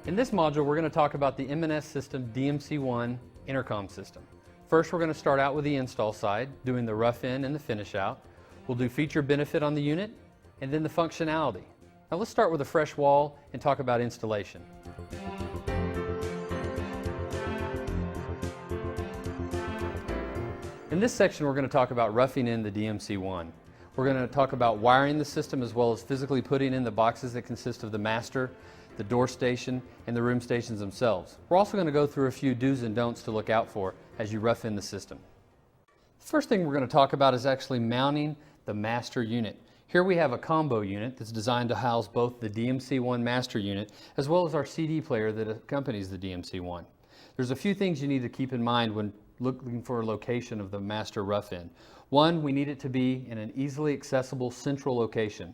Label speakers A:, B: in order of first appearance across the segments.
A: In this module, we're going to talk about the M&S system DMC1 intercom system. First, we're going to start out with the install side, doing the rough in and the finish out. We'll do feature benefit on the unit, and then the functionality. Now let's start with a fresh wall and talk about installation. In this section, we're going to talk about roughing in the DMC1. We're going to talk about wiring the system as well as physically putting in the boxes that consist of the master, the door station, and the room stations themselves. We're also going to go through a few do's and don'ts to look out for as you rough in the system. The first thing we're going to talk about is actually mounting the master unit. Here we have a combo unit that's designed to house both the DMC1 master unit as well as our CD player that accompanies the DMC1. There's a few things you need to keep in mind when looking for a location of the master rough-in. One, we need it to be in an easily accessible central location.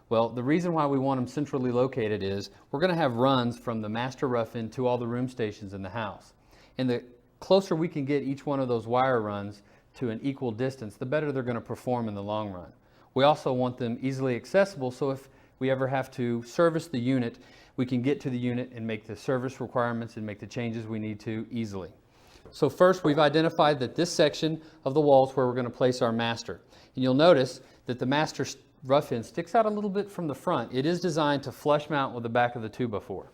A: Well, the reason why we want them centrally located is we're going to have runs from the master rough-in to all the room stations in the house. And the closer we can get each one of those wire runs to an equal distance, the better they're going to perform in the long run. We also want them easily accessible, so if we ever have to service the unit, we can get to the unit and make the service requirements and make the changes we need to easily. So first, we've identified that this section of the wall is where we're going to place our master. And you'll notice that the master rough-in sticks out a little bit from the front. It is designed to flush mount with the back of the 2x4.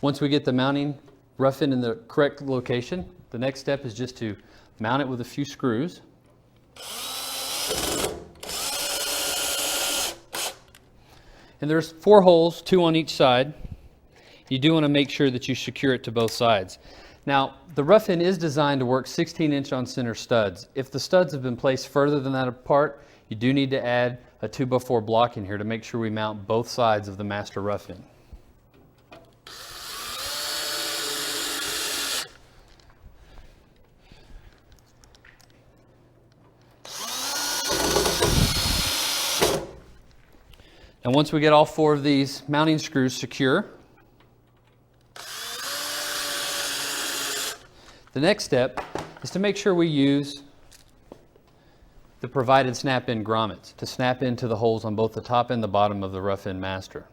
A: Once we get the mounting rough-in in the correct location, the next step is just to mount it with a few screws. And there's 4 holes, 2 on each side. You do want to make sure that you secure it to both sides. Now, the rough-in is designed to work 16-inch on center studs. If the studs have been placed further than that apart, you do need to add a 2x4 block in here to make sure we mount both sides of the master rough-in. And once we get all 4 of these mounting screws secure, the next step is to make sure we use the provided snap-in grommets to snap into the holes on both the top and the bottom of the rough-in master.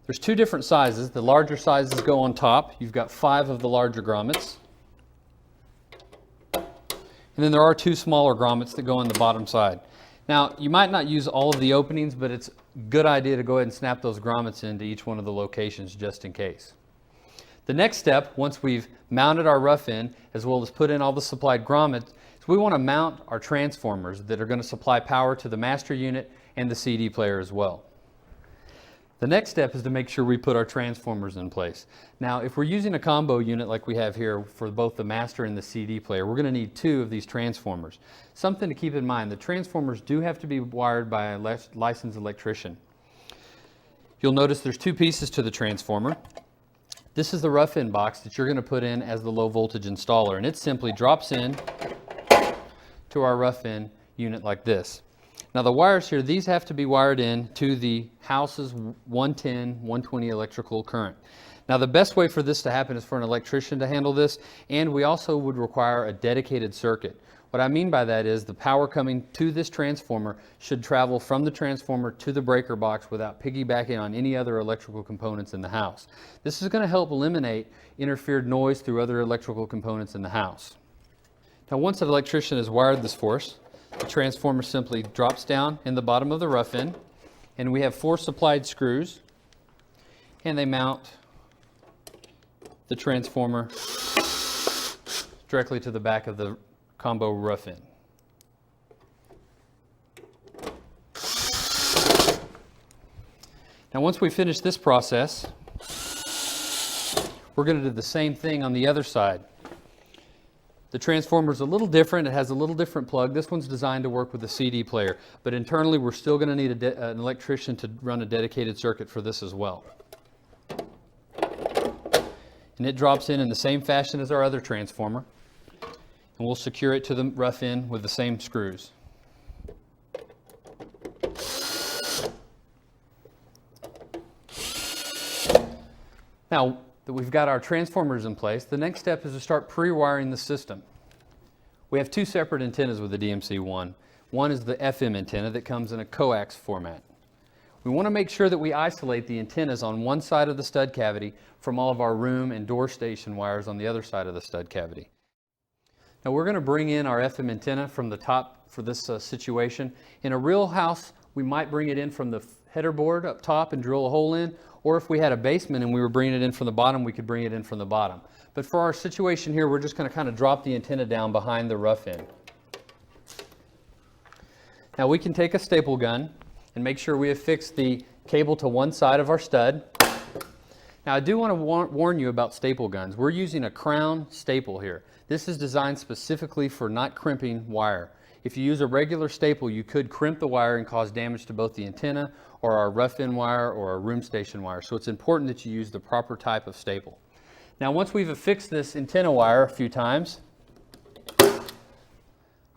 A: There's 2 different sizes. The larger sizes go on top. You've got 5 of the larger grommets. And then there are 2 smaller grommets that go on the bottom side. Now, you might not use all of the openings, but it's a good idea to go ahead and snap those grommets into each one of the locations just in case. The next step, once we've mounted our rough-in, as well as put in all the supplied grommets, is we want to mount our transformers that are going to supply power to the master unit and the CD player as well. The next step is to make sure we put our transformers in place. Now, if we're using a combo unit like we have here for both the master and the CD player, we're going to need 2 of these transformers. Something to keep in mind, the transformers do have to be wired by a licensed electrician. You'll notice there's 2 pieces to the transformer. This is the rough-in box that you're going to put in as the low voltage installer, and it simply drops in to our rough-in unit like this. Now the wires here, these have to be wired in to the house's 110, 120 electrical current. Now the best way for this to happen is for an electrician to handle this, and we also would require a dedicated circuit. What I mean by that is the power coming to this transformer should travel from the transformer to the breaker box without piggybacking on any other electrical components in the house. This is going to help eliminate interfered noise through other electrical components in the house. Now once an electrician has wired this for us, the transformer simply drops down in the bottom of the rough-in, and we have 4 supplied screws, and they mount the transformer directly to the back of the combo rough-in. Now once we finish this process, we're going to do the same thing on the other side. The transformer is a little different. It has a little different plug. This one's designed to work with the CD player, but internally we're still going to need an electrician to run a dedicated circuit for this as well. And it drops in the same fashion as our other transformer, and we'll secure it to the rough-in with the same screws. Now that we've got our transformers in place, the next step is to start pre-wiring the system. We have 2 separate antennas with the DMC1. One is the FM antenna that comes in a coax format. We want to make sure that we isolate the antennas on one side of the stud cavity from all of our room and door station wires on the other side of the stud cavity. Now we're going to bring in our FM antenna from the top for this situation. In a real house, we might bring it in from the header board up top and drill a hole in, or if we had a basement and we were bringing it in from the bottom, we could bring it in from the bottom. But for our situation here, we're just going to kind of drop the antenna down behind the rough end. Now we can take a staple gun and make sure we have fixed the cable to one side of our stud. Now I do want to warn you about staple guns. We're using a crown staple here. This is designed specifically for not crimping wire. If you use a regular staple, you could crimp the wire and cause damage to both the antenna or our rough end wire or our room station wire. So it's important that you use the proper type of staple. Now once we've affixed this antenna wire a few times,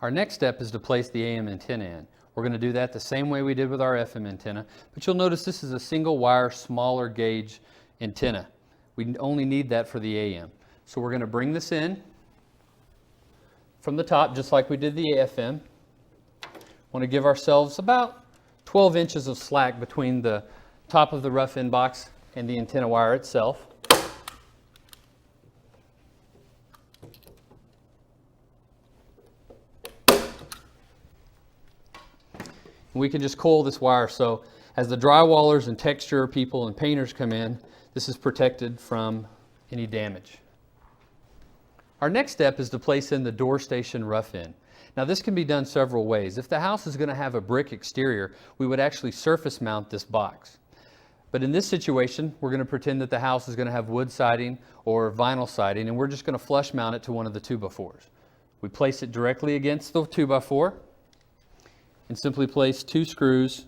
A: our next step is to place the AM antenna in. We're going to do that the same way we did with our FM antenna, but you'll notice this is a single wire, smaller gauge antenna. We only need that for the AM. So we're going to bring this in from the top, just like we did the FM. Want to give ourselves about 12 inches of slack between the top of the rough end box and the antenna wire itself. We can just coil this wire so as the drywallers and texture people and painters come in, this is protected from any damage. Our next step is to place in the door station rough end. Now this can be done several ways. If the house is going to have a brick exterior, we would actually surface mount this box. But in this situation, we're going to pretend that the house is going to have wood siding or vinyl siding, and we're just going to flush mount it to one of the 2x4s. We place it directly against the 2x4 and simply place 2 screws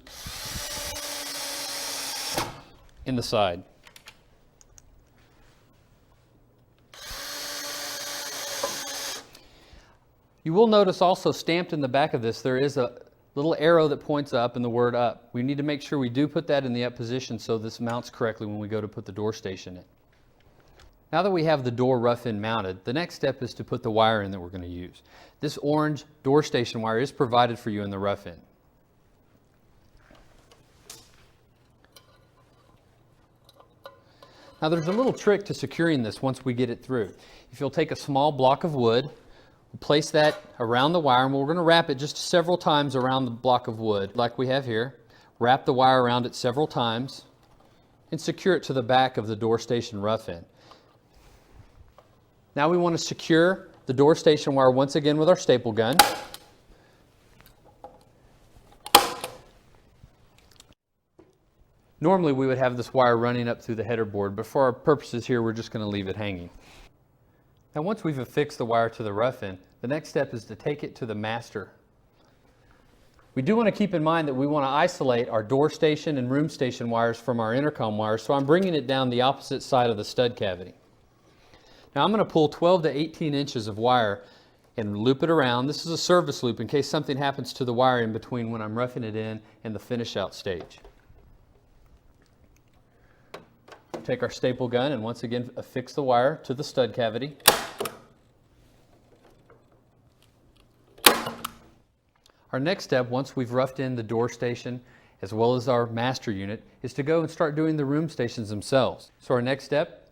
A: in the side. You will notice also stamped in the back of this, there is a little arrow that points up and the word up. We need to make sure we do put that in the up position so this mounts correctly when we go to put the door station in. Now that we have the door rough end mounted, the next step is to put the wire in that we're going to use. This orange door station wire is provided for you in the rough end. Now there's a little trick to securing this once we get it through. If you'll take a small block of wood, we'll place that around the wire, and we're going to wrap it just several times around the block of wood like we have here. Wrap the wire around it several times and secure it to the back of the door station rough end. Now we want to secure the door station wire once again with our staple gun. Normally we would have this wire running up through the header board, but for our purposes here we're just going to leave it hanging. Now once we've affixed the wire to the rough end, the next step is to take it to the master. We do want to keep in mind that we want to isolate our door station and room station wires from our intercom wires, so I'm bringing it down the opposite side of the stud cavity. Now I'm going to pull 12 to 18 inches of wire and loop it around. This is a service loop in case something happens to the wire in between when I'm roughing it in and the finish out stage. Take our staple gun and once again affix the wire to the stud cavity. Our next step, once we've roughed in the door station as well as our master unit, is to go and start doing the room stations themselves. So our next step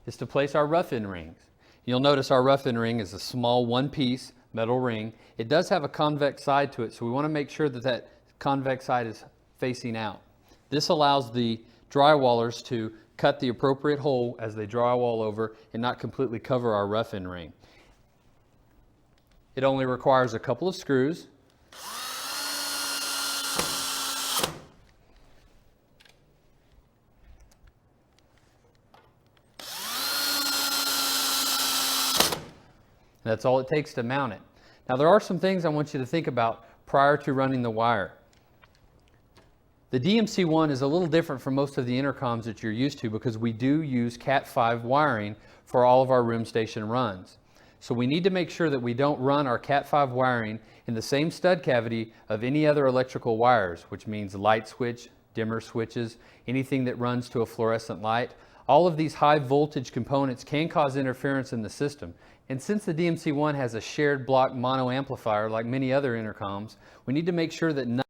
A: is to place our rough end rings. You'll notice our rough end ring is a small one-piece metal ring. It does have a convex side to it, so we want to make sure that that convex side is facing out. This allows the drywallers to cut the appropriate hole as they drywall over and not completely cover our rough end ring. It only requires a couple of screws. That's all it takes to mount it. Now there are some things I want you to think about prior to running the wire. The DMC1 is a little different from most of the intercoms that you're used to because we do use Cat5 wiring for all of our room station runs. So we need to make sure that we don't run our Cat5 wiring in the same stud cavity of any other electrical wires, which means light switch, dimmer switches, anything that runs to a fluorescent light. All of these high voltage components can cause interference in the system. And since the DMC1 has a shared block mono amplifier like many other intercoms, we need to make sure that none